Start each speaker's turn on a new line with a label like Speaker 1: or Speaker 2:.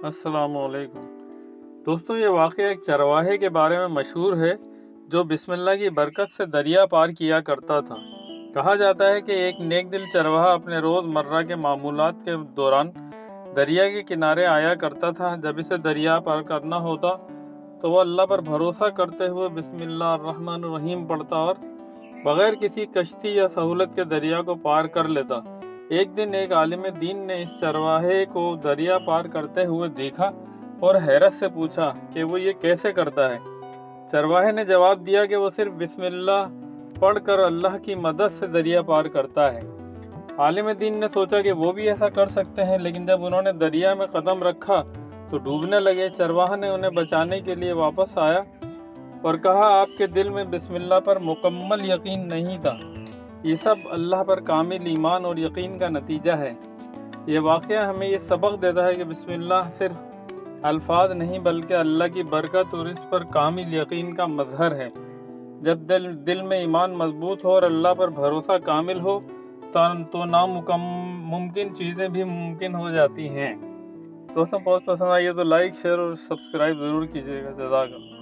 Speaker 1: السلام علیکم دوستوں، یہ واقعہ ایک چرواہے کے بارے میں مشہور ہے جو بسم اللہ کی برکت سے دریا پار کیا کرتا تھا۔ کہا جاتا ہے کہ ایک نیک دل چرواہا اپنے روز مرہ کے معمولات کے دوران دریا کے کنارے آیا کرتا تھا۔ جب اسے دریا پار کرنا ہوتا تو وہ اللہ پر بھروسہ کرتے ہوئے بسم اللہ الرحمن الرحیم پڑھتا اور بغیر کسی کشتی یا سہولت کے دریا کو پار کر لیتا۔ ایک دن ایک عالم دین نے اس چرواہے کو دریا پار کرتے ہوئے دیکھا اور حیرت سے پوچھا کہ وہ یہ کیسے کرتا ہے۔ چرواہے نے جواب دیا کہ وہ صرف بسم اللہ پڑھ کر اللہ کی مدد سے دریا پار کرتا ہے۔ عالم دین نے سوچا کہ وہ بھی ایسا کر سکتے ہیں، لیکن جب انہوں نے دریا میں قدم رکھا تو ڈوبنے لگے۔ چرواہا نے انہیں بچانے کے لیے واپس آیا اور کہا، آپ کے دل میں بسم اللہ پر مکمل یقین نہیں تھا۔ یہ سب اللہ پر کامل ایمان اور یقین کا نتیجہ ہے۔ یہ واقعہ ہمیں یہ سبق دیتا ہے کہ بسم اللہ صرف الفاظ نہیں بلکہ اللہ کی برکت اور اس پر کامل یقین کا مظہر ہے۔ جب دل میں ایمان مضبوط ہو اور اللہ پر بھروسہ کامل ہو تو ناممکن چیزیں بھی ممکن ہو جاتی ہیں۔ دوستوں، بہت پسند آئی ہے تو لائک، شیئر اور سبسکرائب ضرور کیجیے گا۔ جزاک اللہ۔